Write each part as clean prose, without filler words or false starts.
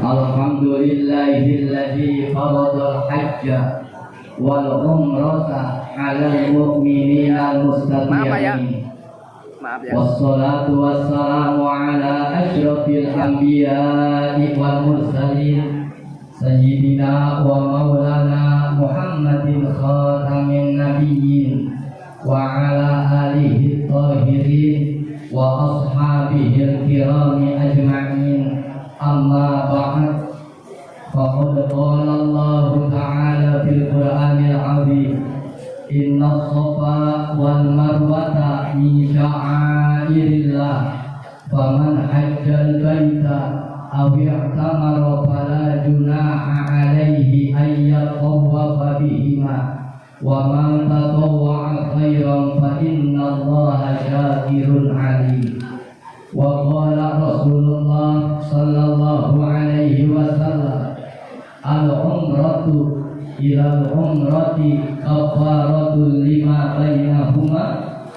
Alhamdulillahilladzi faradal hajja wal umrata 'alal mu'minina al-mustaqimin. Wassalatu wassalamu ala asyrafil anbiya'i wal mursalin sayyidina wa maulana Muhammadin khatamin nabiyyin wa ala alihi tahirin wa ashabihi kirami ajma'in. Amma ba'd. Faqad qala Allah ta'ala fil Qur'anil 'azim, inna safa wal marwata min sya'airillah, faman hajjal baita aw i'tamara fala junaha 'alaihi ay yatawwafa bihima, wa man tatawwa'a khairan fa innallaha syakirun 'alim. Wa qala Rasulullah sallallahu alaihi wasallam, al-umratu ilal umrati kafaratul lima bainahuma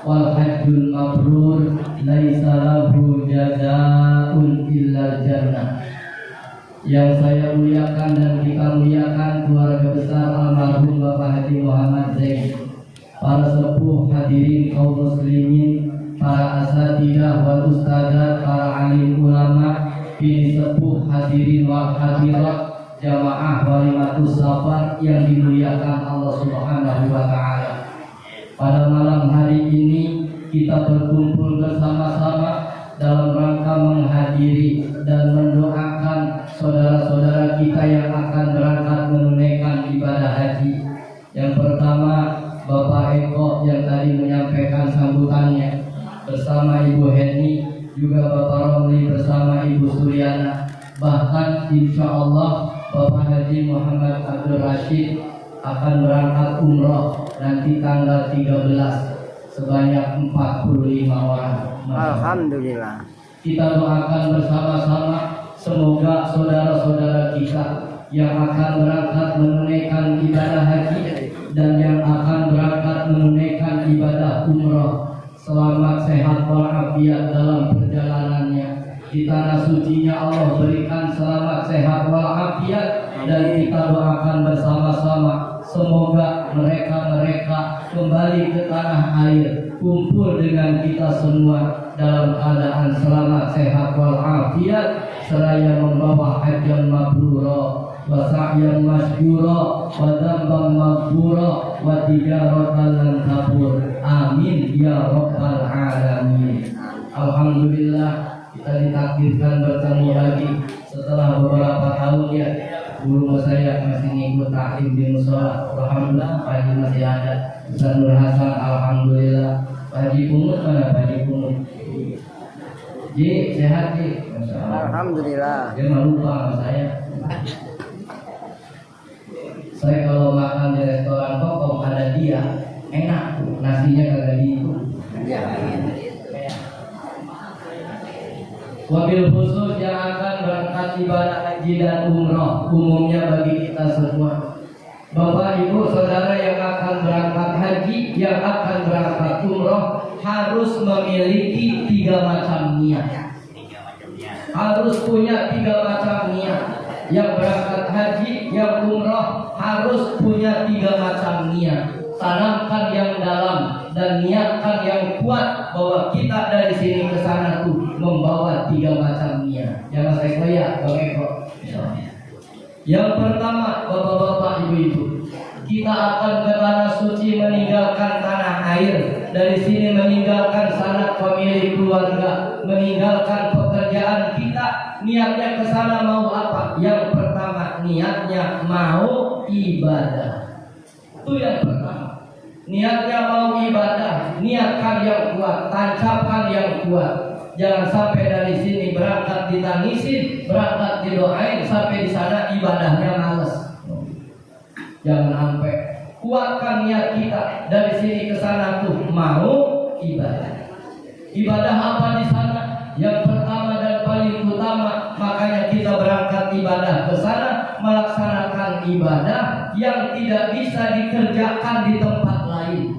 wal hajjul mabrur laisa lahu jazaa'un illa jannah. Yang saya muliakan dan kita muliakan keluarga besar almarhum Bapak Haji Muhammad Zain, para sepuh hadirin kaum muslimin, para asatidzah wal ustadzat, para alim ulama, bini sepuh hadirin wal hadirat, jamaah walimatus safar yang dimuliakan Allah Subhanahu wa taala. Pada malam hari ini kita berkumpul bersama-sama dalam rangka menghadiri dan mendoakan saudara-saudara kita yang akan berangkat menunaikan ibadah haji. Yang pertama Bapak Eko yang tadi menyampaikan sambutannya, bersama Ibu Heni, juga Bapak Romli bersama Ibu Suryana. Bahkan insya Allah Bapak Haji Muhammad Abdul Rashid akan berangkat umroh nanti tanggal 13 sebanyak 45 orang. Alhamdulillah. Kita doakan bersama-sama semoga saudara-saudara kita yang akan berangkat menunaikan ibadah haji dan yang akan berangkat menunaikan ibadah umroh selamat, sehat walafiat dalam perjalanannya. Di tanah sucinya Allah berikan selamat, sehat walafiat, dan kita doakan bersama-sama semoga mereka kembali ke tanah air, kumpul dengan kita semua dalam keadaan selamat, sehat walafiat, seraya membawa hajjan mabrura wa sa'yan masyura wa dzamban maghfura wa tijaratan lan tabur. Amin ya rabbal alamin. Alhamdulillah kita ditakdirkan bertemu lagi setelah beberapa tahun ya. Guru saya masih ngikut taklim di musola. Alhamdulillah Pak Haji masih ada. Ustaz Nur Hasan alhamdulillah. Pak Haji Pungut mana Pak Haji Pungut? Ji sehat Ji? Alhamdulillah. Dia nggak lupa sama saya. Saya kalau makan di restoran Kokom ada dia enak, nasinya kagak diiku. Wabil khusus yang akan berangkat ibadah haji dan umroh, umumnya bagi kita semua, Bapak Ibu Saudara yang akan berangkat haji, yang akan berangkat umroh, harus memiliki 3 macam niat. Harus punya 3 macam niat. Yang berangkat haji, yang umroh harus punya 3 macam niat. Tanamkan yang dalam dan niatkan yang kuat bahwa kita dari sini ke sana tuh membawa 3 macam niat. Jangan saya koyak, Bang Eko. Yang pertama, Bapak-bapak, Ibu-ibu, kita akan ke tanah suci meninggalkan tanah air. Dari sini meninggalkan sanak pemilik keluarga, meninggalkan pekerjaan kita. Niatnya ke sana mau apa? Yang pertama, niatnya mau ibadah. Itu yang pertama. Niatnya mau ibadah, niatkan yang kuat, tancapkan yang kuat. Jangan sampai dari sini berangkat ditangisin, berangkat didoain, sampai di sana ibadahnya males. Jangan sampai. Kuatkan niat kita dari sini ke sana tuh mau ibadah. Ibadah apa di sana? Yang pertama dan paling utama, makanya kita berangkat ibadah ke sana, melaksanakan ibadah yang tidak bisa dikerjakan di tempat lain.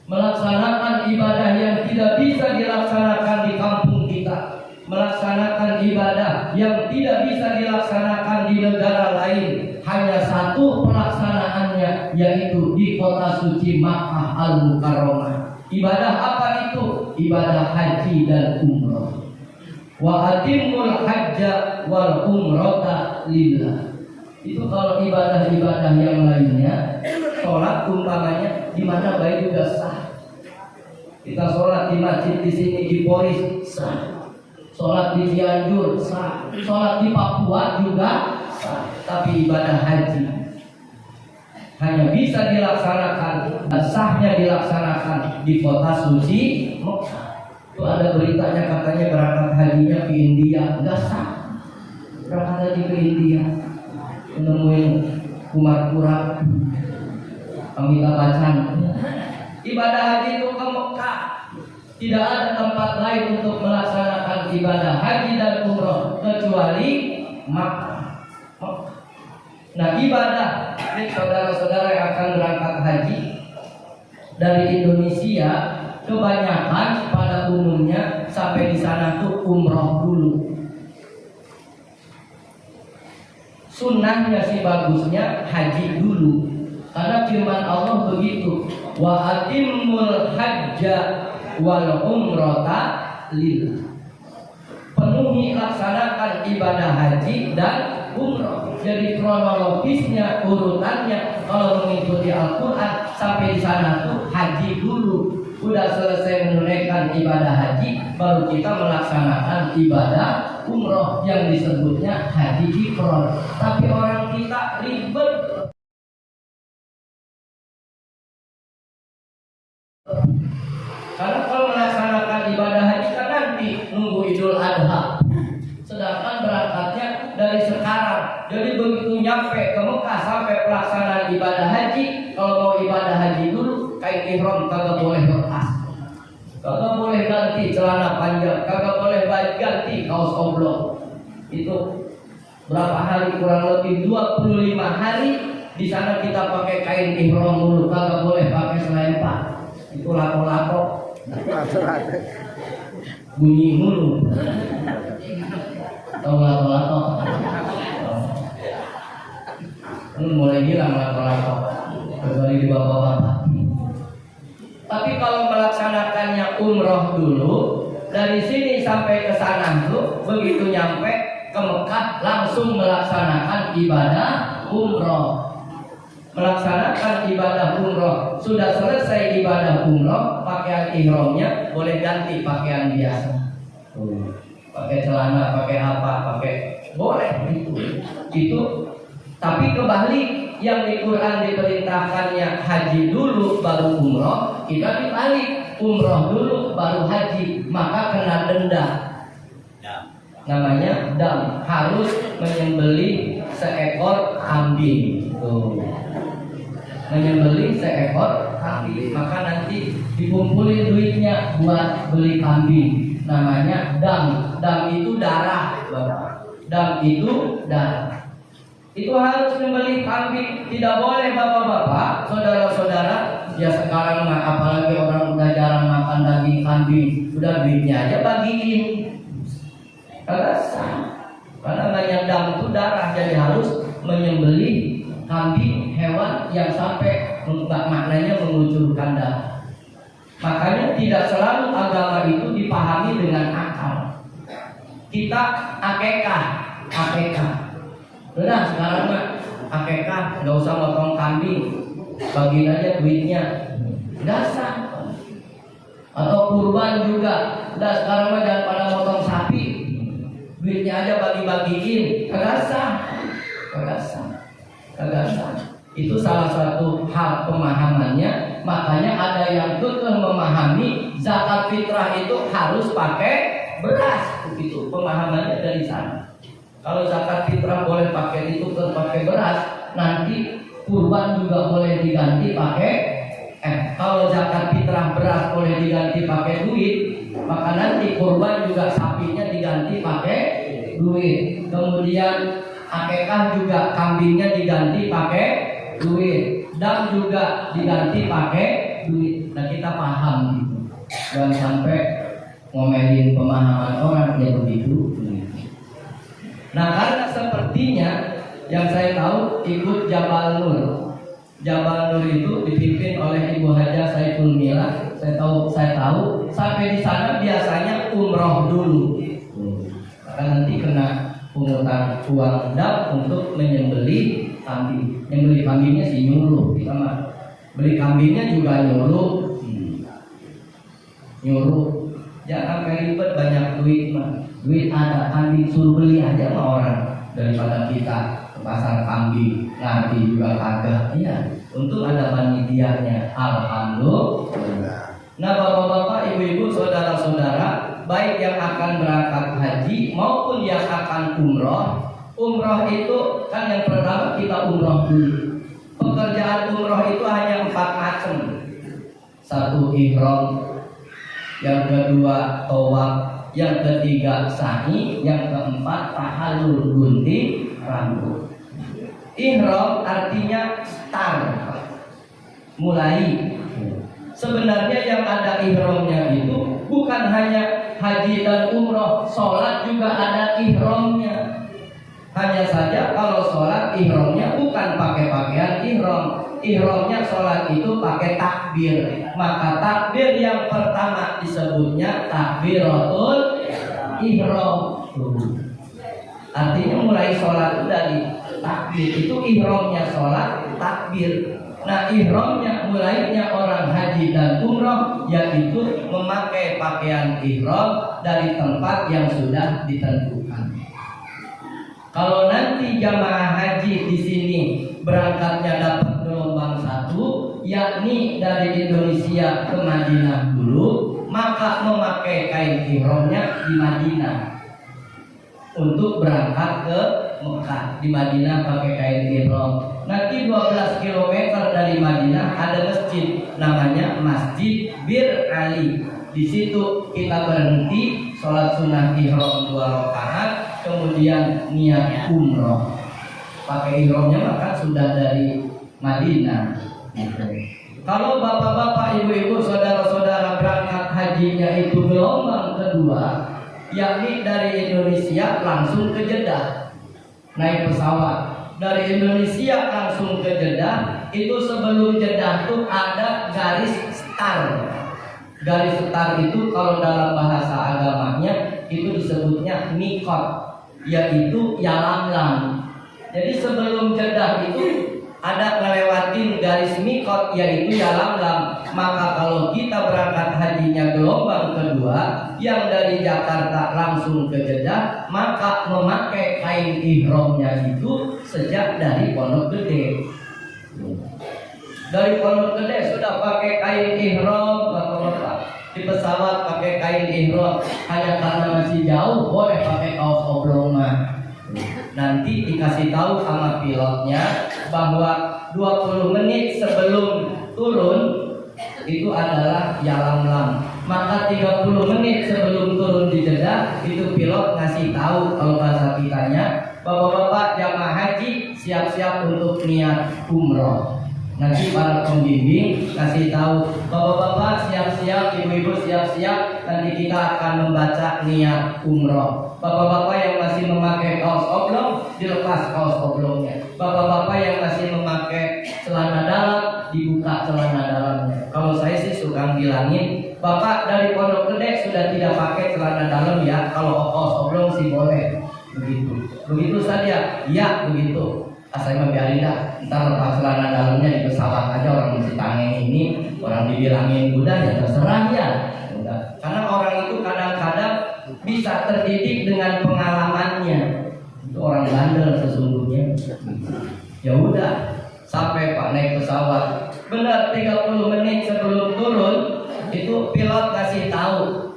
Melaksanakan ibadah yang tidak bisa dilaksanakan di kampung kita. melaksanakan ibadah yang tidak bisa dilaksanakan di negara lain, hanya satu pelaksanaannya, yaitu di kota suci Makkah Al-Mukarramah. Ibadah apa itu? Ibadah haji dan umroh. Wa atimul hajja wal umrata lillah. Itu kalau ibadah-ibadah yang lainnya, sholat umpamanya di mana baik juga sah. Kita sholat di masjid di sini di Polis sah. Sholat di Cianjur sah, sholat di Papua juga sah. Tapi ibadah haji hanya bisa dilaksanakan dan sahnya dilaksanakan di kota suci Mekah. Itu ada beritanya katanya berangkat hajinya ke India, enggak sah. Berangkat haji ke India, menemuin Kumar Pura, Amitabh Bachchan. Ibadah haji itu ke Mekah. Tidak ada tempat lain untuk melaksanakan ibadah haji dan umroh kecuali Makkah. Nah, ibadah ini saudara-saudara yang akan berangkat haji dari Indonesia, kebanyakan pada umumnya sampai di sana tuh umroh dulu. Sunnahnya sih bagusnya haji dulu, karena firman Allah begitu, wa atimmul hajja wal umrata lillah. Penuhi, laksanakan ibadah haji dan umroh. Jadi kronologisnya, urutannya kalau mengikuti Al-Quran sampai di sana tuh haji dulu. Udah selesai menunaikan ibadah haji, baru kita melaksanakan ibadah umroh yang disebutnya haji ifrad. Tapi orang kita ribet. Karena kalau melaksanakan ibadah haji kan nanti nunggu Idul Adha. Sedangkan berangkatnya dari sekarang. Jadi begitu nyampe ke Mekah sampai pelaksanaan ibadah haji, kalau mau ibadah haji dulu, kain ihram kagak boleh lepas, kagak boleh ganti celana panjang, kagak boleh ganti kaos oblong. Itu berapa hari? Kurang lebih 25 hari di sana kita pakai kain ihram dulu, kagak boleh pakai selempang. Itu lato-lato. Bunyi mulu. Tahu lato-lato? Mulai hilang lato-lato kecuali di bapak-bapak. Tapi kalau melaksanakannya umroh dulu, dari sini sampai ke sana tuh, begitu nyampe ke Mekah langsung melaksanakan ibadah umroh. Melaksanakan ibadah umroh, sudah selesai ibadah umroh, pakaian ihramnya boleh ganti pakaian biasa. Pakai celana, pakai apa, pakai boleh itu. Tapi kebalik, yang di Quran diperintahkannya haji dulu baru umroh, kita dibalik, umroh dulu baru haji, maka kena denda. Namanya dam, harus menyembelih seekor kambing. Menyembelih seekor kambing, maka nanti dikumpulin duitnya buat beli kambing. Namanya dam. Dam itu darah, dam itu darah. Itu harus menyembelih kambing. Tidak boleh bapak-bapak, saudara-saudara. Ya sekarang mah apalagi orang udah jarang makan daging kambing, udah duitnya aja bagiin. Kagak sah. Karena banyak dam itu darah, jadi harus menyembelih kambing, hewan yang sampai maknanya mengucurkan darah. Makanya tidak selalu agama itu dipahami dengan akal. Kita akekah. Udah sekarang mah akekah, nggak usah motong kambing, bagiin aja duitnya, nggak sah. Atau kurban juga, udah sekarang mah jangan pada motong sapi, duitnya aja bagi-bagiin, kagak sah. Itu salah satu hal pemahamannya. Makanya ada yang kekeh memahami zakat fitrah itu harus pakai beras. Itu pemahamannya dari sana. Kalau zakat fitrah boleh pakai itu pakai beras, nanti kurban juga boleh diganti pakai. Kalau zakat fitrah beras boleh diganti pakai duit, maka nanti kurban juga sapinya diganti pakai duit. Kemudian akekah juga kambingnya diganti pakai duit, dam juga diganti pakai duit. Nah kita paham gitu, jangan sampai ngomelin pemahaman orang ya begitu. Nah karena sepertinya yang saya tahu ikut Jabal Nur. Jabal Nur itu dipimpin oleh Ibu Haja Saiful Mila. Saya tahu sampai di sana biasanya umroh dulu. Karena nanti kena pungutan uang dap untuk menyembelih kambing. Nyembelih kambingnya sih nyuruh, kita mah beli kambingnya juga nyuruh. Jangan sampai ribet banyak duit mah. Duit ada, kambing suruh beli aja sama orang daripada kita ke pasar kambing nanti juga kagak. Iya, untuk ada panitianya. Alhamdulillah. Nah bapak-bapak, ibu-ibu, saudara-saudara, baik yang akan berangkat haji maupun yang akan umroh. Umroh itu kan yang pertama kita umroh dulu. Pekerjaan umroh itu hanya 4 macam. 1 ihram, yang kedua tawaf, yang ketiga sa'i, yang keempat tahallul gunting rambut. Ihram artinya start, mulai. Sebenarnya yang ada ihramnya itu bukan hanya haji dan umroh, sholat juga ada ihramnya. Hanya saja kalau sholat ihramnya bukan pakai pakaian ihram. Ihramnya sholat itu pakai takbir. Maka takbir yang pertama disebutnya takbiratul ihram. Artinya mulai sholat itu dari takbir. Itu ihramnya sholat takbir. Nah ihramnya mulainya orang haji dan umroh yaitu memakai pakaian ihram dari tempat yang sudah ditentukan. Kalau nanti jamaah haji di sini berangkatnya dapat gelombang 1, yakni dari Indonesia ke Madinah dulu, maka memakai kain ihramnya di Madinah untuk berangkat ke Mekah. Di Madinah pakai kain ihram. Nanti 12 km dari Madinah ada masjid namanya Masjid Bir Ali. Di situ kita berhenti sholat sunnah ihram 2 rakaat, kemudian niat umroh. Pakai ihramnya maka sudah dari Madinah. Kalau bapak-bapak, ibu-ibu, saudara-saudara berangkat hajinya itu gelombang kedua, yakni dari Indonesia langsung ke Jeddah, naik pesawat. Dari Indonesia langsung ke Jeddah, itu sebelum Jeddah tuh ada garis start. Garis start itu kalau dalam bahasa agamanya itu disebutnya mikot, yaitu yalamlam. Jadi sebelum Jeddah itu ada ngelewatin garis mikot yaitu yalamlam. Maka kalau kita berangkat hajinya gelombang kedua yang dari Jakarta langsung ke Jeddah, maka memakai kain ihramnya itu sejak dari Pondok Gede. Dari Pondok Gede sudah pakai kain ihram, bapak-bapak. Di pesawat pakai kain ihram, hanya karena masih jauh boleh pakai kaos oblong mah. Nanti dikasih tahu sama pilotnya bahwa 20 menit sebelum turun itu adalah yalamlam. Maka 30 menit sebelum turun di Jeddah itu pilot ngasih tahu kalau bahasa kitanya, bapak-bapak jamaah haji siap-siap untuk niat umroh. Nanti para pembimbing kasih tahu, bapak-bapak siap-siap, ibu-ibu siap-siap, nanti kita akan membaca niat umroh. Bapak-bapak yang masih memakai kaos oblong dilepas kaos oblongnya. Bapak-bapak yang masih memakai celana dalam dibuka celana dalamnya. Kalau saya sih suka bilangin, bapak dari Pondok Gede sudah tidak pakai celana dalam ya. Kalau kaos oblong sih boleh. Begitu saja. Ya begitu. Saya mah biarin dah. Ntar lepas celana dalamnya di pesawat aja, orang mesti tangan ini, orang dibilangin udah ya terserah ya. Udah. Karena orang itu kadang-kadang bisa terdidik dengan pengalamannya. Itu orang bandel sesungguhnya. Ya udah, sampai Pak naik pesawat. Benar 30 menit sebelum turun itu pilot kasih tahu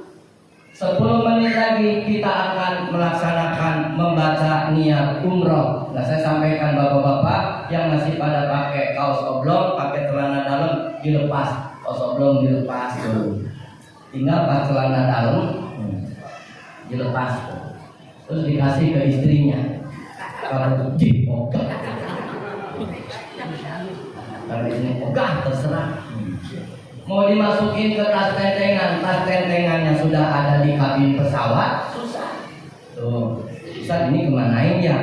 10 menit lagi kita akan melaksanakan membaca niat umroh. Nah saya sampaikan bapak-bapak yang masih pada pakai kaos oblong, pakai celana dalam dilepas, kaos oblong dilepas dulu. Tinggal pas celana dalam dilepas, terus dikasih ke istrinya. Kalau ogah, kalau ini ogah terserah. Mau dimasukin ke tas tentengannya sudah ada di kabin pesawat, susah. Tuh, Ustaz ini kemanain ya?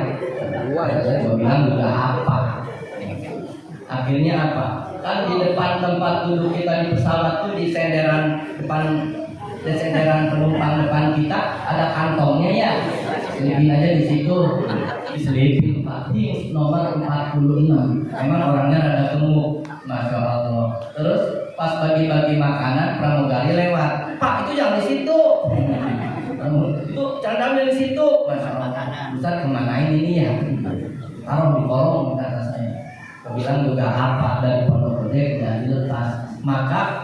Saya bilang udah apa? Akhirnya apa? Kan di depan tempat duduk kita di pesawat tuh di senderan penumpang depan kita ada kantongnya ya. Selipin aja di situ. Diselipin Pak, ini nomor 46. Emang orangnya rada gemuk, masya Allah. Terus pas bagi-bagi makanan pramugari lewat, Pak itu jangan di situ. Itu jangan di situ, masya Allah. Ustaz kemanain ini ya? Taruh di kolong kata saya. Bilang juga apa dari pondok gede dan dilepas. Maka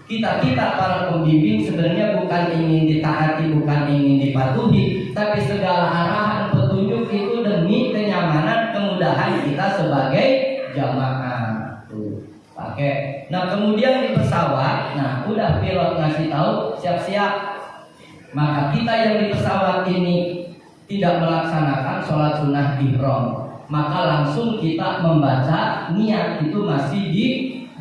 kita para pembimbing sebenarnya bukan ingin ditaati, bukan ingin dipatuhi, tapi segala arahan petunjuk itu demi kenyamanan kemudahan kita sebagai jamaah. Tuh, pakai. Nah kemudian di pesawat, nah udah pilot ngasih tahu siap-siap. Maka kita yang di pesawat ini tidak melaksanakan sholat sunnah ihram, maka langsung kita membaca niat itu masih di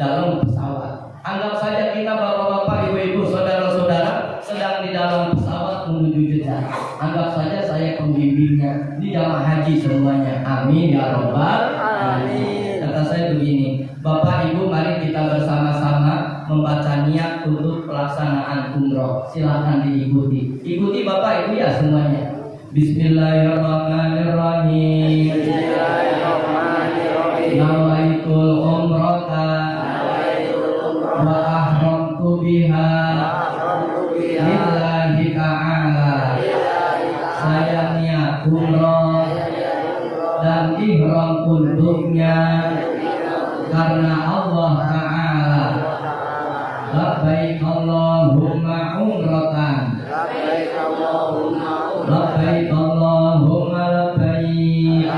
dalam pesawat. Anggap saja kita bapak-bapak, ibu-ibu, saudara-saudara sedang di dalam pesawat menuju Jeddah. Anggap saja saya pembimbingnya, di jamaah haji semuanya. Amin ya robbal alamin. Kata saya begini, Bapak Ibu mari kita bersama-sama membaca niat untuk pelaksanaan umroh. Silahkan diikuti. Ikuti Bapak Ibu ya semuanya. Bismillahirrahmanirrahim. Nawaitul umrata wa ahramtu biha lillahi ta'ala. Saya niat umroh dan ihram untuknya karena Allah Ta'ala. Labbaik Allahumma umratan, labbaik Allahumma labbaik,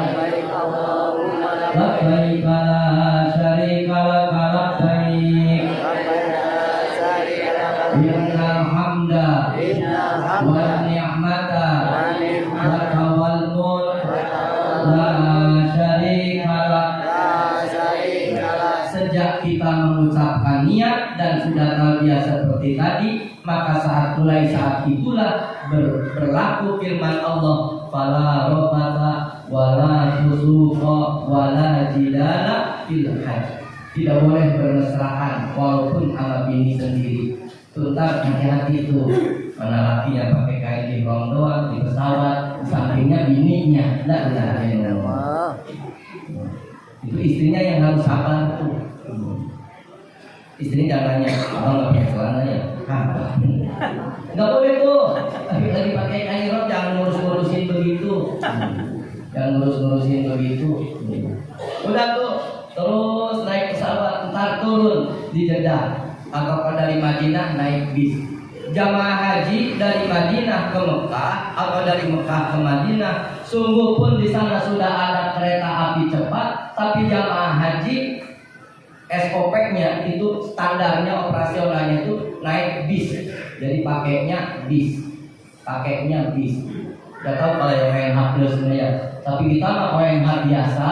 labbaik la syarika laka labbaik, innal hamda wa ni'mata laka wal mulk la syarika lak. Sejak kita mengucapkan niat dan sudah terbiasa seperti tadi, maka mulai saat itulah berlaku firman Allah, fala rafata wala fusuqa wala jidala fil hajj. Tidak boleh bermesraan walaupun sama bini sendiri. Tuntas hati-hati itu. Mana lakinya pakai kain ihram doang di pesawat, sampingnya bininya. La ilaha illallah. Itu istrinya yang harus sabar tuh. Istrinya jangan nanya, abang nggak pakai celana ya? Nggak boleh tuh. Tapi lagi pakai kain ihram jangan ngurus-ngurusin begitu. Jangan ngurus-ngurusin begitu. Udah tuh, terus naik pesawat, ntar turun di Jeddah. Atau dari Madinah naik bis. Jamaah haji dari Madinah ke Mekah atau dari Mekah ke Madinah, sungguh pun di sana sudah ada kereta api cepat, tapi jamaah haji SOP-nya itu standarnya operasionalnya itu naik bis. Jadi pakainya bis. Gak tahu kalau yang WNH plus ya. Tapi kita mah WNH biasa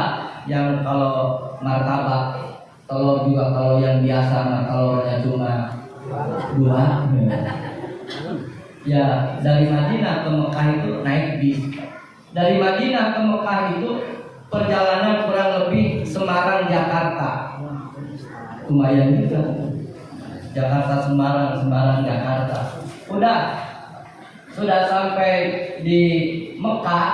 yang kalau martabak telur juga, kalau yang biasa mah telurnya cuma 2. Ya dari Madinah ke Mekah itu naik bis. Dari Madinah ke Mekah itu perjalanan kurang lebih Semarang Jakarta. Lumayan juga. Jakarta Semarang, Semarang Jakarta. Sudah sampai di Mekah,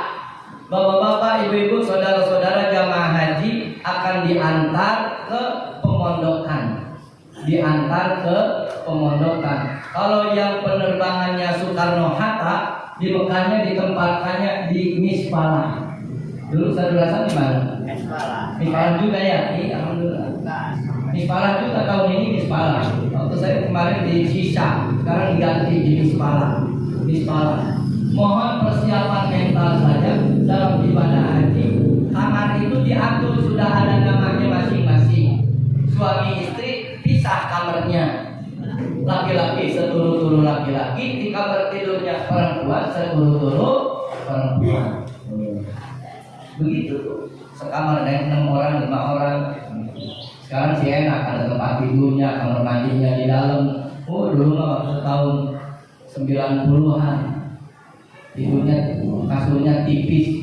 bapak-bapak, ibu-ibu, saudara-saudara jamaah haji akan diantar ke pemondokan. Kalau yang penerbangannya Soekarno-Hatta, di Mekahnya ditempatkannya di Mispalah. Dulu saya rasa di mana? Mispalah juga ya. Iya, alhamdulillah. Mispalah juga tahun ini Mispalah. Waktu saya kemarin di Sisa, sekarang diganti di Mispalah. Mohon persiapan mental saja dalam ibadah haji. Kamar itu diatur, sudah ada namanya masing-masing. Suami istri pisah kamarnya. Laki-laki seturu-turu laki-laki, di kamar tidurnya perempuan seturu-turu perempuan. Begitu tuh. Sekamar dengan 6 orang, 5 orang. Sekarang sih enak, ada tempat tidurnya, kamar mandinya di dalam. Oh dulu mah waktu tahun 90-an tidurnya kasurnya tipis,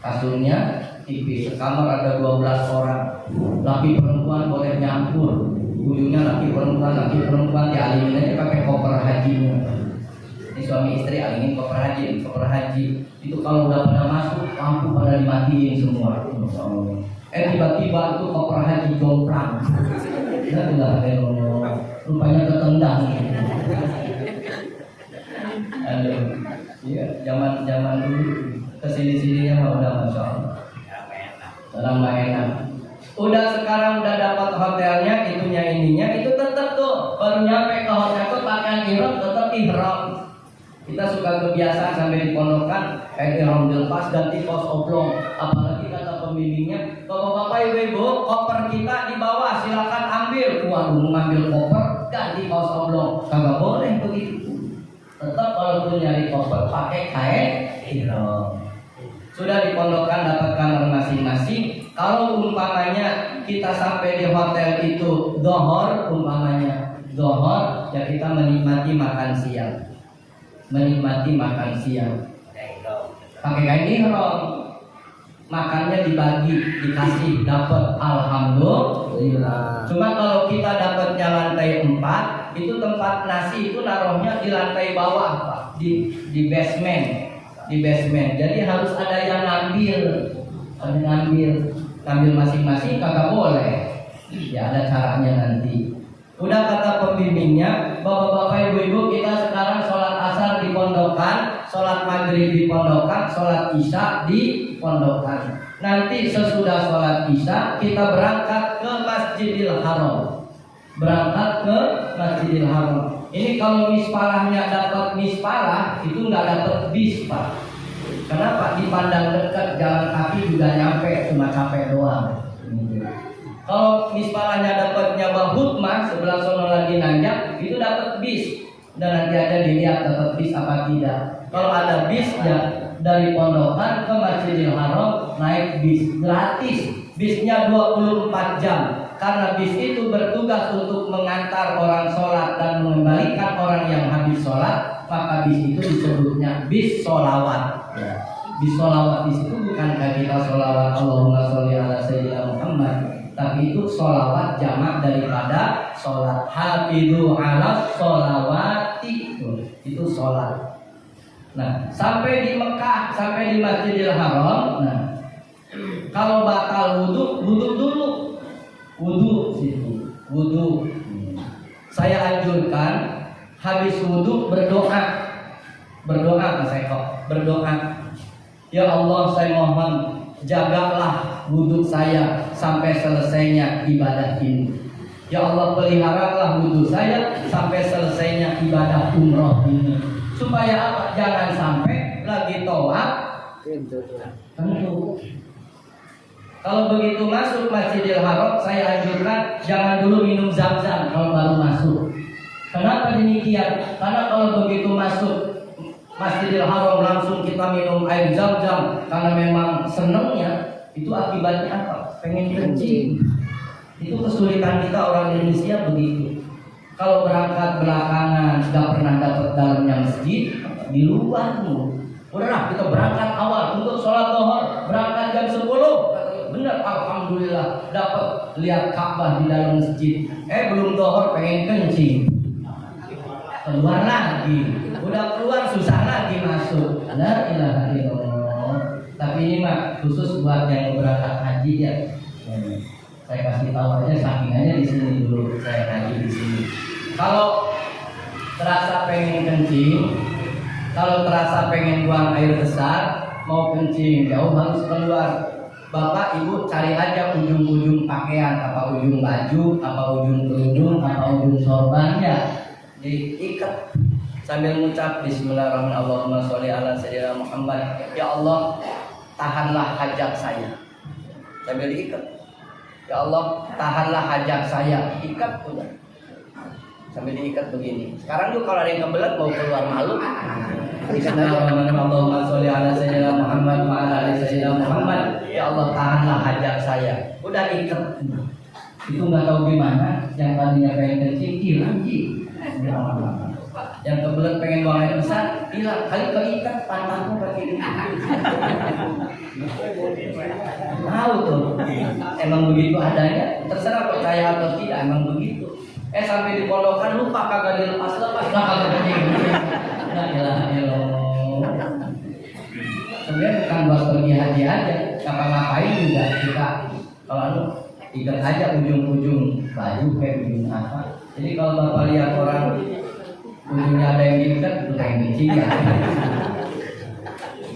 kasurnya tipis. Sekamar ada 12 orang, laki perempuan boleh nyampur. Ujungnya laki perempuan dialingin aja pakai koper hajinya. Ini suami istri alingin koper haji. Itu kalau udah pada masuk lampu pada dimatiin semua. Tiba-tiba itu koper haji jomplang. Kita tidak ada rupanya ketendang. Aduh, iya zaman dulu kesini-sininya mah udah masya Allah. Lama enak. Udah sekarang udah dapat hotelnya, ininya itu tetap tuh baru nyampe ke hotel tuh pakaian ihram tetap ihram. Kita suka kebiasaan sampai di pondokan ihram dilepas ganti kaos oblong. Apalagi kata pembimbingnya, kalau bapak ibu koper kita di bawah silakan ambil. Waduh, ngambil koper ganti kaos oblong kagak boleh begitu. Tetap kalau tuh nyari koper pakai kain ihram. Sudah di pondokan dapat kamar masing-masing. Kalau umpamanya kita sampai di hotel itu dohor, ya kita menikmati makan siang. Pakai kain ihram. Makannya dibagi, dikasih, dapat alhamdulillah. Cuma kalau kita dapatnya lantai 4, itu tempat nasi itu naruhnya di lantai bawah, Pak, di basement. Jadi harus ada yang ngambil masing-masing, kagak boleh. Ya ada caranya nanti. Udah kata pembimbingnya, bapak-bapak ibu-ibu, kita sekarang sholat asar di pondokan, sholat maghrib di pondokan, sholat isya di pondokan. Nanti sesudah sholat isya kita berangkat ke Masjidil Haram. Ini kalau misparahnya dapat misparah, itu nggak dapat bis, Pak. Kenapa? Dipandang dekat, jalan kaki juga nyampe, cuma capek doang. Kalau misparahnya dapatnya Bahutmah, sebelah sono lagi nanjak, itu dapat bis. Dan nanti aja dilihat dapat bis apa tidak. Kalau ada bis ya dari pondokan ke Masjidil Haram naik bis gratis. Bisnya 24 jam. Karena bis itu bertugas untuk mengantar orang sholat dan mengembalikan orang yang habis sholat, maka bis itu disebutnya bis sholawat. Ya. Bis sholawat di situ bukan kita sholawat Allahumma sholli ala sayyidina Muhammad, tapi itu sholawat jamak daripada sholat. Hafidhu ala sholawati, itu sholat. Nah, sampai di Mekah, sampai di Masjidil Haram. Nah, kalau batal wudhu dulu. Wudhu. Saya anjurkan habis wudhu berdoa Mas Eko, berdoa. Ya Allah, saya mohon jagalah wudhu saya sampai selesainya ibadah ini. Ya Allah, peliharalah wudhu saya sampai selesainya ibadah umroh ini. Supaya apa? Jangan sampai lagi tawaf tentu. Kalau begitu masuk Masjidil Haram, saya anjurkan jangan dulu minum zam-zam kalau baru masuk. Kenapa demikian? Karena kalau begitu masuk Masjidil Haram langsung kita minum air zam-zam karena memang senengnya, itu akibatnya apa? Pengen kencing. Itu kesulitan kita orang Indonesia begitu. Kalau berangkat belakangan gak pernah dapat dalamnya masjid, di luar tuh. Udahlah kita berangkat awal untuk sholat zuhur, berangkat jam 10. Benar, alhamdulillah dapat lihat Ka'bah di dalam masjid. Belum zuhur pengen kencing. Keluar lagi. Udah keluar susah lagi masuk. La ilaha illallah. Tapi ini mah khusus buat yang berangkat haji ya. Saya kasih tahu aja saking aja di sini dulu saya haji di sini. Kalau terasa pengen kencing, kalau terasa pengen buang air besar, mau kencing jauh harus keluar. Bapak ibu cari aja ujung-ujung pakaian, apa ujung baju, apa ujung kerudung, apa ujung sorbannya, diikat sambil mengucap Bismillahirrahmanirrahim, Allahumma sholli ala sayyidina Muhammad. Ya Allah, tahanlah hajat saya, sambil diikat. Ya Allah, tahanlah hajat saya, ikat udah sambil diikat begini. Sekarang tuh kalau ada yang kebelet mau keluar malu, Bismillahirrahmanirrahim, Allahumma sholli ala sayyidina Muhammad wa ala ali sayyidina Muhammad. Ya Allah, tahanlah hajat saya. Udah ikat. Itu nggak tahu gimana, yang tadinya pengen kencing hilang ji, yang kebelet pengen buang air besar hilang, kali keikat pantatmu pakai ini. Tahu tuh, emang begitu adanya, terserah percaya atau tidak, emang begitu. Sampai di pondokan lupa kagak dilepas-lepas, kagak kencing. La ilaha illallah. Sebenarnya bukan buat pergi haji aja, ngapa-ngapain juga kita kalau ikat aja ujung-ujung baju kayak ujung apa. Jadi kalau bapak lihat orang ujungnya ada yang diikat, itu kayak kencing ya.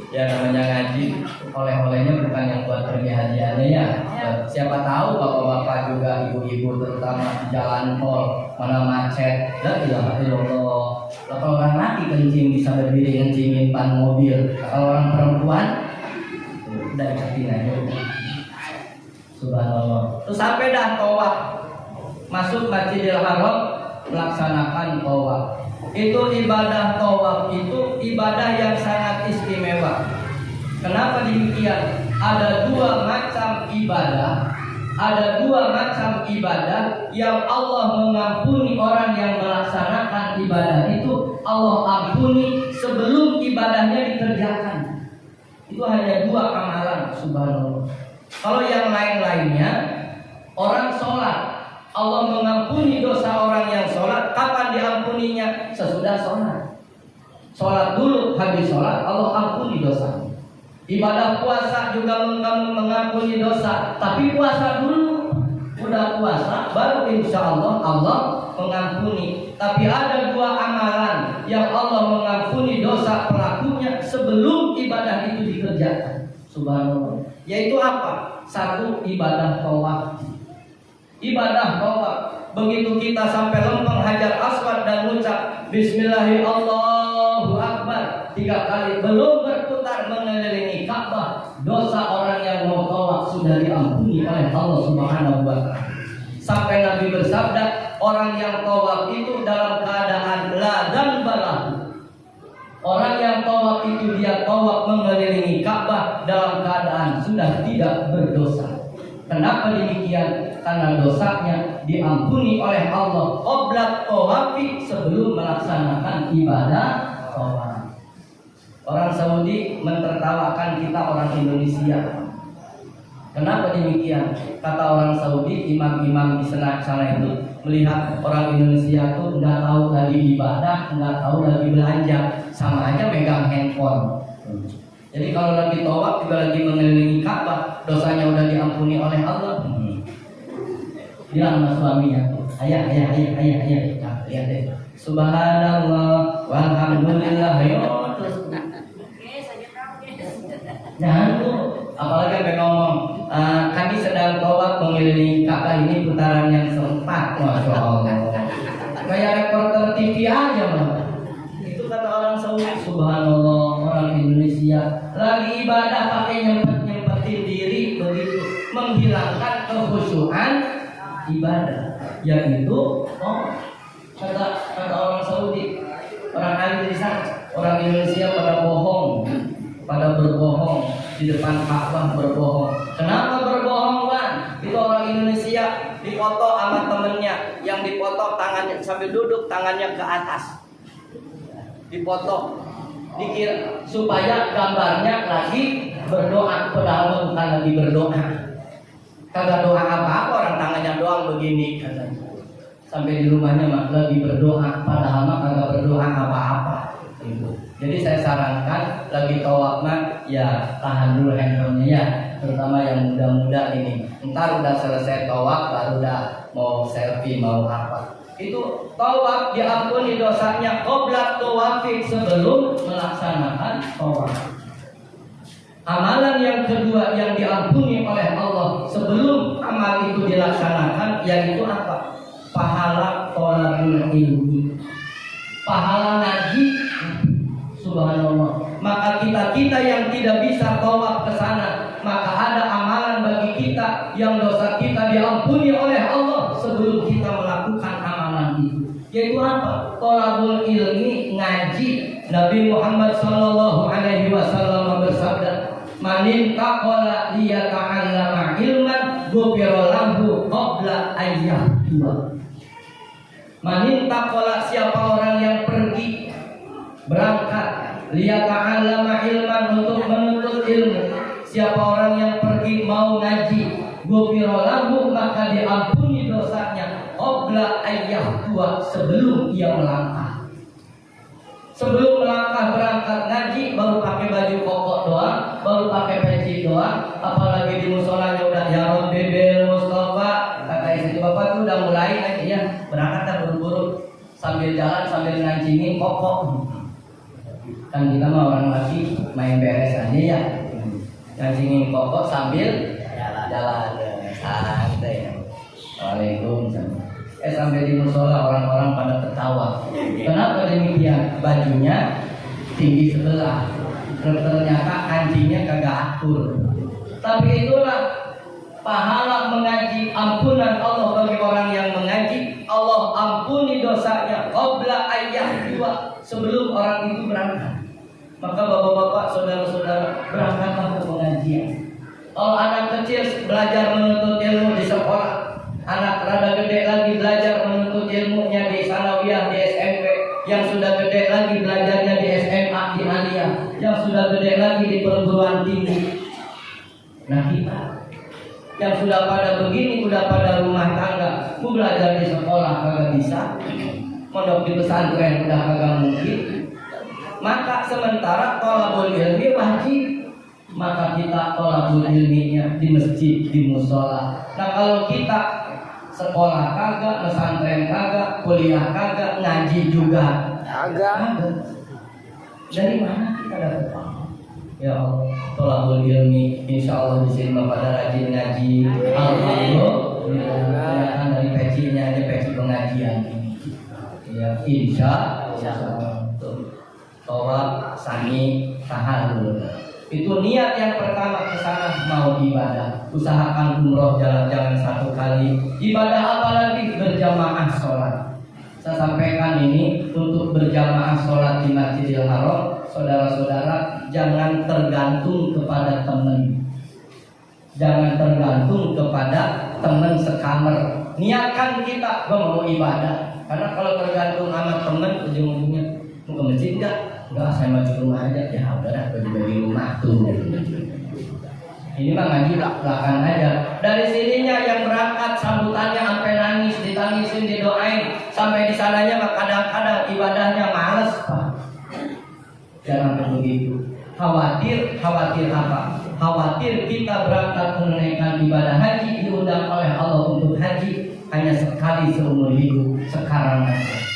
Ya namanya ngaji, oleh-olehnya bukan yang buat pergi haji aja ya. Siapa tahu bapak-bapak juga, ibu-ibu terutama di jalan tol mana macet, la ilaha illallah. Kalau orang laki kencing bisa berdiri kencingin ban mobil, kalau orang perempuan udah ikatin aja. Subhanallah. Terus sampai dah tawaf, masuk Masjidil Haram, melaksanakan tawaf. Itu ibadah tawaf itu ibadah yang sangat istimewa. Kenapa demikian? Ada dua macam ibadah. Ada dua macam ibadah yang Allah mengampuni orang yang melaksanakan ibadah itu. Allah ampuni sebelum ibadahnya dikerjakan. Itu hanya dua amalan, subhanallah. Kalau yang lain-lainnya, orang sholat, Allah mengampuni dosa orang yang sholat. Kapan diampuninya? Sesudah sholat. Sholat dulu, habis sholat Allah ampuni dosa. Ibadah puasa juga mengampuni dosa, tapi puasa dulu. Udah puasa, baru insya Allah Allah mengampuni. Tapi ada dua amalan yang Allah mengampuni dosa pelakunya sebelum ibadah itu dikerjakan. Subhanallah. Yaitu apa? Satu, ibadah tawaf. Ibadah tawaf. Begitu kita sampai lempeng Hajar Aswad dan ucap Bismillahirrahmanirrahim 3 kali, belum berputar mengelilingi Ka'bah, dosa orang yang mau tawaf sudah diampuni oleh Allah Subhanahu wa Ta'ala. Sampai Nabi bersabda, orang yang tawaf itu dalam keadaan la dzanba lahu. Orang yang tawaf itu dia tawaf mengelilingi Ka'bah dalam keadaan sudah tidak berdosa. Kenapa demikian? Karena dosanya diampuni oleh Allah qabla tawafi, sebelum melaksanakan ibadah tawaf. Orang Saudi mentertawakan kita orang Indonesia. Kenapa demikian? Kata orang Saudi, imam-imam di sana itu melihat orang Indonesia itu nggak tahu lagi ibadah, nggak tahu lagi belanja, sama aja megang handphone. Jadi kalau lagi tawaf juga lagi mengelilingi Ka'bah, dosanya udah diampuni oleh Allah. Bilang sama suaminya, ayah, nah, lihat deh. Subhanallah, walhamdulillah, ayo terus. Jangan tuh, apalagi sampai ngomong, kami sedang tawaf mengelilingi Ka'bah, ini putaran yang sempat, masya Allah. Kayak reporter TV aja mah. Itu kata orang Saudi. Subhanallah, orang Indonesia lagi ibadah pakai nyempetin diri begitu, menghilangkan kekhusyuan ibadah. Yang itu, kata orang Saudi, orang ahli di sana, orang Indonesia pada bohong. Pada berbohong di depan Ka'bah, berbohong. Kenapa berbohong, Wan? Itu orang Indonesia dipoto sama temennya, yang dipoto tangannya sambil duduk, tangannya ke atas, dipoto, dikira supaya gambarnya lagi berdoa, padahal bukan lagi berdoa. Kagak doa apa-apa, orang tangannya doang begini katanya. Sampai di rumahnya mah lagi berdoa, padahal mah kagak berdoa apa-apa. Jadi saya sarankan lagi tawaf mah ya tahan dulu handphonenya ya, terutama yang muda-muda ini. Ntar udah selesai tawaf baru udah mau selfie mau apa. Itu tawaf diampuni dosanya qabla tawafi, sebelum melaksanakan tawaf. Amalan yang kedua yang diampuni oleh Allah sebelum amal itu dilaksanakan yaitu apa? Pahala thalabul ilmi. Pahala ngaji. Subhanallah. Maka kita yang tidak bisa tawaf ke sana, maka ada amalan bagi kita yang dosa kita diampuni oleh Allah sebelum kita melakukan amalan itu. Yaitu apa? Thalabul ilmi, ngaji. Nabi Muhammad sallallahu alaihi wasallam bersabda, Manin taqala liyata'allama ilman ghufira lahu qabla ayyahtua. Manin taqala, siapa orang yang pergi berangkat liyata'allama ilman, untuk menuntut ilmu. Siapa orang yang pergi mau ngaji, ghufira lahu, maka diampuni dosanya qabla ayyahtua, sebelum ia melangkah. Sebelum melangkah berangkat ngaji, baru pakai baju koko doang, baru pakai peci doang, apalagi di musolanya udah ya Rabbi bil Mustafa, kata istri bapak tuh udah mulai aja ya berangkat dan buru-buru sambil jalan sambil ngancingin koko. Kan kita mah orang lagi main beres aja ya, ngancingin koko sambil jalan santai. Waalaikumsalam. Sampai di musola orang-orang pada tertawa. Kenapa demikian? Bajunya tinggi sebelah, ternyata kancingnya kagak atur. Tapi itulah pahala mengaji, ampunan Allah bagi orang yang mengaji. Allah ampuni dosanya qabla ayyahtua, sebelum orang itu berangkat. Maka bapak-bapak, saudara-saudara, berangkatlah ke pengajian. Kalau anak kecil belajar menuntut ilmu di sekolah, anak rada gede lagi belajar menuntut ilmunya di sanawiyah, di SMP, yang sudah gede lagi belajarnya di SMA, di aliyah, yang sudah gede lagi di perguruan tinggi. Nah kita yang sudah pada begini, udah pada rumah tangga, mau belajar di sekolah kagak bisa, mondok di pesantren udah kagak mungkin. Maka sementara thalabul ilmi wajib, maka kita thalabul ilminya di masjid, di musola. Nah kalau kita sekolah kagak, pesantren kagak, kuliah kagak, ngaji juga kagak, dari mana kita dapat pahala? Ya Allah, thalabul ilmi, insya Allah di sini pada rajin ngaji. Alhamdulillah, kan dari pecinya aja peci pengajian. Ya, insya Allah. Tawab, sani, tahallul. Itu niat yang pertama ke sana mau ibadah. Usahakan umroh jalan-jalan satu kali. Ibadah apa lagi? Berjamaah sholat. Saya sampaikan ini untuk berjamaah sholat di Masjidil Haram. Saudara-saudara, jangan tergantung kepada teman. Jangan tergantung kepada teman sekamar. Niatkan kita, gua mau ibadah. Karena kalau tergantung sama teman, ujung-ujungnya mau ke masjid enggak? Enggak, saya mau di rumah aja. Ya udah, bagi rumah tuh. Ini mah ngaji belakang aja. Dari sininya yang berangkat sambutannya sampai nangis, ditangisin, didoain. Sampai di sananya mah kadang-kadang ibadahnya males, Pak. Jangan begitu. Khawatir apa? Khawatir kita berangkat menunaikan ibadah haji, diundang oleh Allah untuk haji hanya sekali seumur hidup, sekarang aja.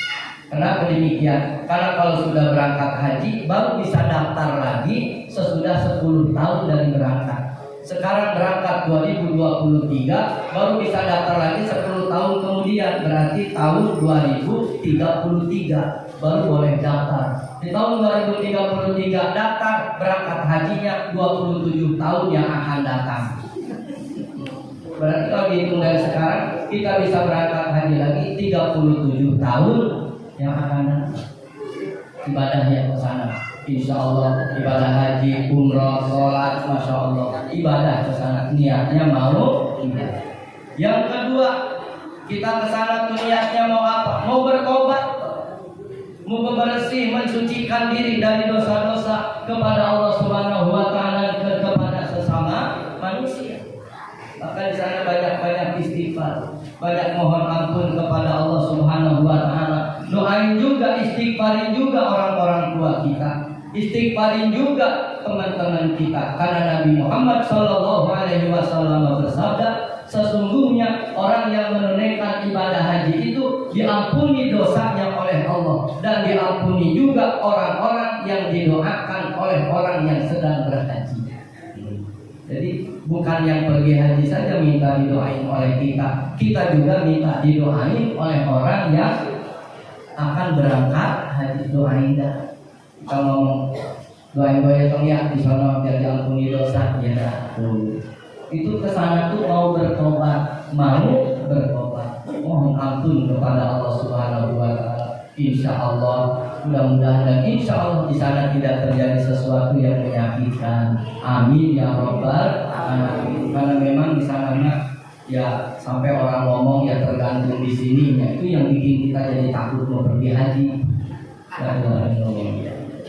Kenapa demikian? Karena kalau sudah berangkat haji baru bisa daftar lagi sesudah 10 tahun dari berangkat. Sekarang berangkat 2023 baru bisa daftar lagi 10 tahun kemudian, berarti tahun 2033 baru boleh daftar. Di tahun 2033 daftar, berangkat hajinya 27 tahun yang akan datang. Berarti kalau dihitung dari sekarang kita bisa berangkat haji lagi 37 tahun yang akan datang. Ibadahnya ke sana, insya Allah ibadah haji, umrah, sholat, masya Allah, ibadah ke sana, niatnya mau. Yang kedua, kita ke sana tuh niatnya mau apa? Mau bertobat, mau bersih, mensucikan diri dari dosa-dosa kepada Allah Subhanahu Wa Taala, kepada sesama manusia. Maka di sana banyak-banyak istighfar, banyak mohon ampun kepada Allah Subhanahu Wa Taala. Doain juga, istighfarin juga orang-orang tua kita, istighfarin juga teman-teman kita. Karena Nabi Muhammad SAW bersabda, sesungguhnya orang yang menunaikan ibadah haji itu diampuni dosanya oleh Allah, dan diampuni juga orang-orang yang didoakan oleh orang yang sedang berhaji. Jadi bukan yang pergi haji saja minta didoain oleh kita, kita juga minta didoain oleh orang yang akan berangkat haji. Doain dah. Kalau doain tong ya di sana biar diampuni dosa ya dah. Itu kesana tuh mau bertobat, mohon ampun kepada Allah Subhanahu Wa Taala. Insya Allah, mudah-mudahan dan insya Allah di sana tidak terjadi sesuatu yang menyakitkan. Amin ya robbal alamin. Karena memang di sana ya sampai orang ngomong ya tergantung di sini, ya, itu yang bikin kita jadi takut mau pergi haji.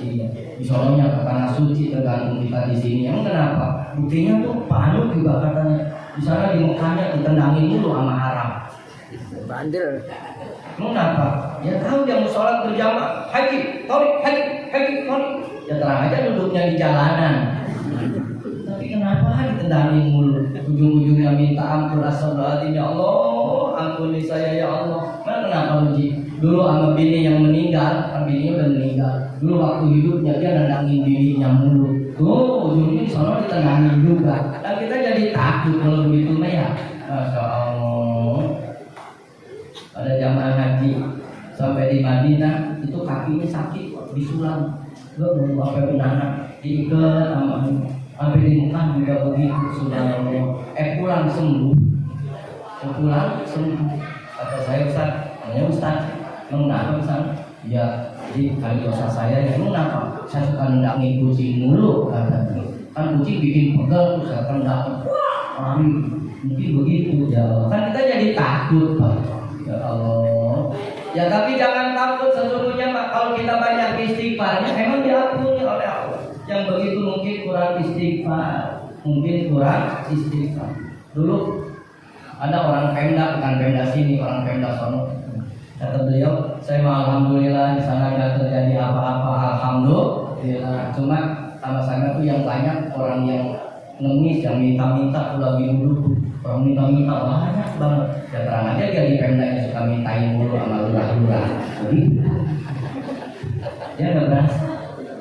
Iya, di sononya ke tanah suci tergantung kita di sini. Emang kenapa? Buktinya tuh Pak juga katanya di sana di Mekahnya ditendangin dulu sama Arab. Bandel. Kenapa? Ya tahu dia mau sholat berjamaah, haji, tarik, haji, ya terang aja duduknya di jalanan. Tapi kenapa ditendangin mulu? Ujung-ujungnya minta ampun, astagfirullahaladzim, ya Allah, ampuni saya ya Allah. Kenapa Uji? Dulu sama bini yang meninggal, kan bininya udah meninggal. Dulu waktu hidupnya dia nendangin bininya mulu. Tuh ujungnya di sana ditendangin juga. Dan kita jadi takut kalau begitu ya. Masya Allah. Ada jamaah haji sampai di Madinah itu kakinya sakit disulam, gak mau apa anak diikat sama sampai di Mekah juga begitu sudah pulang sembuh, kata saya Ustaz, namanya Ustaz, kenapa Ustaz? Ya jadi kali dosa saya ya kenapa? Saya suka nendangin kucing mulu katanya, kan kucing bikin pegel terus saya tendang, mungkin begitu ya, kan kita jadi takut Pak. Ya Allah. Ya tapi jangan takut, sesungguhnya kalau kita banyak istighfarnya emang diampuni oleh Allah. Yang begitu mungkin kurang istighfar, Dulu ada orang Pemda, bukan Pemda sini, orang Pemda sono. Kata beliau, saya alhamdulillah di sana nggak terjadi apa-apa, alhamdulillah. Cuma sama sana tuh yang banyak orang yang ngemis, yang minta-minta lagi dulu. Orang minta-minta banyak banget. Ya terang aja dia di Pemda yang suka mintain mulu sama lurah-lurah. Dia nggak berasa.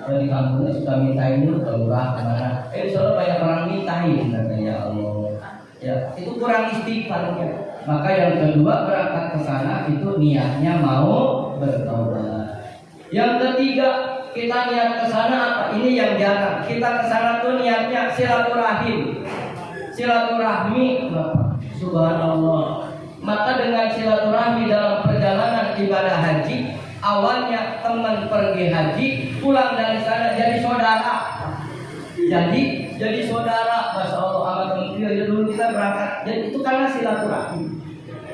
Dia di kampungnya suka mintain mulu ke lurah kemana. Soalnya banyak orang mintain, katanya ya Allah. Ya itu kurang istighfarnya. Maka yang kedua berangkat ke sana itu niatnya mau bertobat. Yang ketiga kita niat ke sana apa? Ini yang jarang. Kita ke sana tuh niatnya silaturahim. Silaturahmi, subhanallah. Maka dengan silaturahmi dalam perjalanan ibadah haji, awalnya teman pergi haji, pulang dari sana jadi saudara. Jadi saudara, masya Allah, sama teman dia dulu kita berangkat. Jadi itu karena silaturahmi.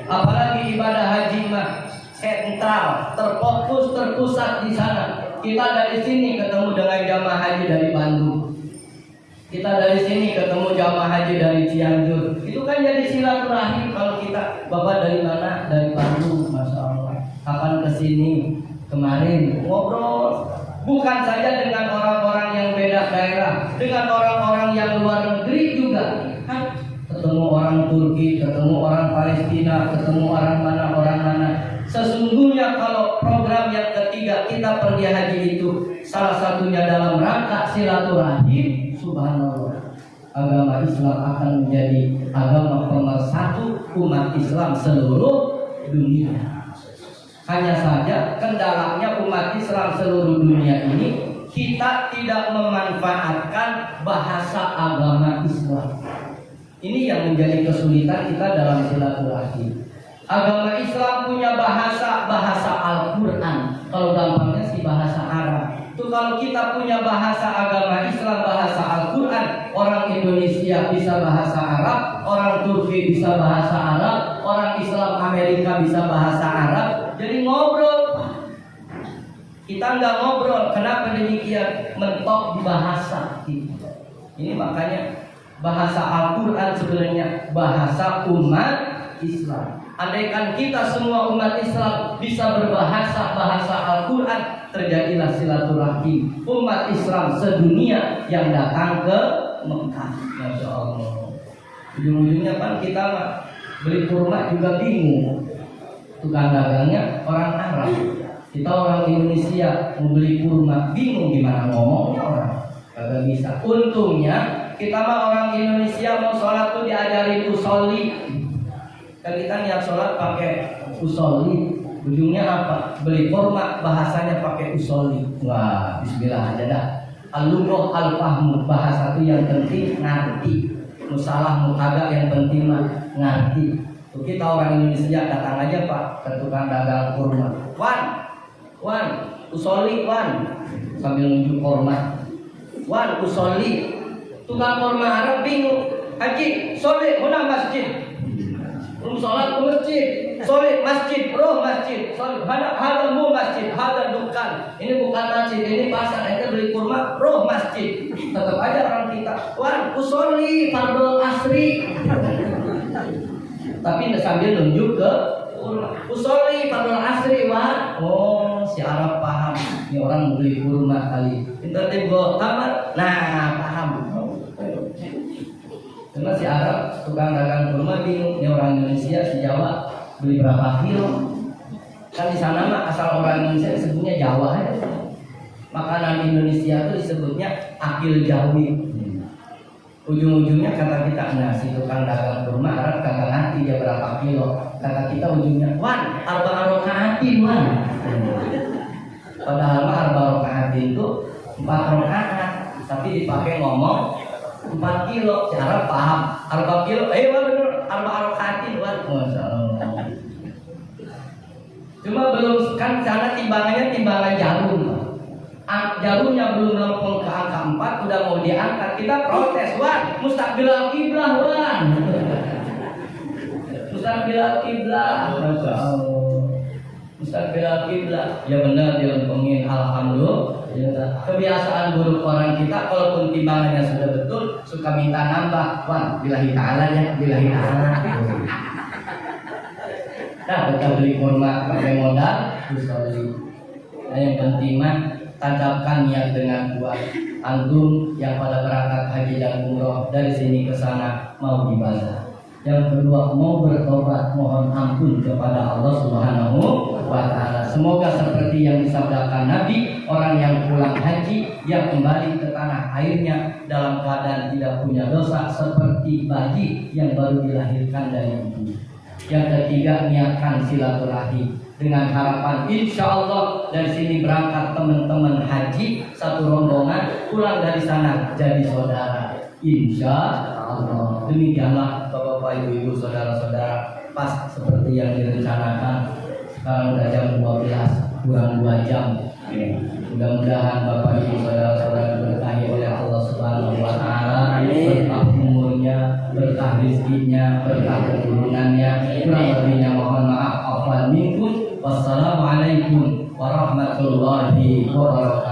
Apalagi ibadah haji mah sentral, terfokus, terpusat di sana. Kita dari sini ketemu dengan jamaah haji dari Bandung. Kita dari sini ketemu jamaah haji dari Cianjur. Itu kan jadi silaturahim. Kalau kita, Bapak dari mana? Dari Bandung, masya Allah. Kapan kesini? Kemarin ngobrol. Bukan saja dengan orang-orang yang beda daerah, dengan orang-orang yang luar negeri juga. Kan ketemu orang Turki, ketemu orang Palestina, ketemu orang mana. Sesungguhnya kalau program yang ketiga kita pergi haji itu salah satunya dalam rangka silaturahim, subhanallah, agama Islam akan menjadi agama pemersatu umat Islam seluruh dunia. Hanya saja kendalanya umat Islam seluruh dunia ini kita tidak memanfaatkan bahasa agama Islam. Ini yang menjadi kesulitan kita dalam silaturahim. Agama Islam punya bahasa Al-Quran. Kalau gampangnya sih bahasa Arab. Itu kalau kita punya bahasa agama Islam, bahasa Al-Quran, orang Indonesia bisa bahasa Arab, orang Turki bisa bahasa Arab, orang Islam Amerika bisa bahasa Arab. Jadi ngobrol. Kita nggak ngobrol. Kenapa demikian? Mentok di bahasa. Ini makanya bahasa Al-Quran sebenarnya bahasa umat Islam. Andaikan kita semua umat Islam bisa berbahasa bahasa Al-Quran, terjadilah silaturahim umat Islam sedunia yang datang ke Mekah. Masya Allah. Ujung-ujungnya kan kita beli kurma juga bingung. Tukang dagangnya orang Arab, kita orang Indonesia mau beli kurma bingung gimana ngomongnya orang. Kagak bisa. Untungnya kita mah orang Indonesia mau sholat tuh diajarin usolli. Kan kita niat sholat pakai usolli, ujungnya apa? Beli kurma bahasanya pakai usolli. Wah, bismillah aja dah. Al-lughah al-fahmu, bahasa itu yang penting ngerti. Musalah mukagak yang penting mah ngerti. Tuh kita orang Indonesia datang aja Pak ke tukang dagang kurma. Wan, Wan, usolli wan. Sambil nunjuk korma. Wan, usolli. Tukang korma Arab bingung. Haji, soleh, mana masjid? Sholat ke masjid, soleh masjid, roh masjid, soleh. Hada mu masjid, hada dukan. Ini bukan masjid, ini pasar. Kita beli kurma, roh masjid. Tetap aja orang kita. Wan, usolli fardhu asri. Tapi sambil nunjuk ke kurma. Usolli fardhu asri wan. Oh, si Arab paham. Ini orang beli kurma kali. Internet gua tamat. Nah, paham. Karena si Arab tukang dagang kurma bingung, ini orang Indonesia, si Jawa beli berapa kilo? Kan di sana mah asal orang Indonesia disebutnya Jawa ya. Makanan Indonesia itu disebutnya akil jawi. Ujung-ujungnya kata kita, nah si tukang dagang kurma Arab kagak ngerti dia berapa kilo. Kata kita ujungnya, wan, arba rokaatin wan. Padahal mah arba rokaatin itu 4 rakaat, tapi dipakai ngomong 4 kilo, cara paham. 4 kilo, bener, 4 rokaatin, Masya Allah. Cuma belum, kan sana timbangannya timbangan jarum. Jarumnya belum lempeng ke angka 4, udah mau diangkat. Kita protes, wan, mustaqbil al-qiblah, wan. Mustaqbil al-qiblah, Masya Allah. Mustaqbil al-qiblah, ya benar dilempengin, alhamdulillah. Kebiasaan buruk orang kita, kalaupun timbangannya sudah betul, suka minta nambah. Wan, billahi ta'ala ya, billahi ta'ala. Nah, kita beli kurma pakai modal, usolli. Nah, yang penting mah tancapkan niat dengan kuat. Antum yang pada berangkat haji dan umroh dari sini ke sana mau ibadah. Yang kedua, mau bertobat, mohon ampun kepada Allah Subhanahu wa Ta'ala. Semoga seperti yang disabdakan Nabi, orang yang pulang haji yang kembali ke tanah airnya dalam keadaan tidak punya dosa, seperti bayi yang baru dilahirkan dari ibu. Yang ketiga, niatkan silaturahim dengan harapan insya Allah dari sini berangkat teman-teman haji satu rombongan, pulang dari sana jadi saudara. Insya Allah. Demikianlah Bapak, Ibu, saudara-saudara, pas seperti yang direncanakan. Sekarang udah jam 12, kurang 2 jam. Mudah-mudahan Bapak, Ibu, saudara-saudara diberkahi oleh Allah Subhanahu wa Ta'ala. Berkah umurnya, berkah rezekinya, berkah keturunannya. Kurang lebihnya mohon maaf. Afwan minkum. Wassalamualaikum warahmatullahi wabarakatuh.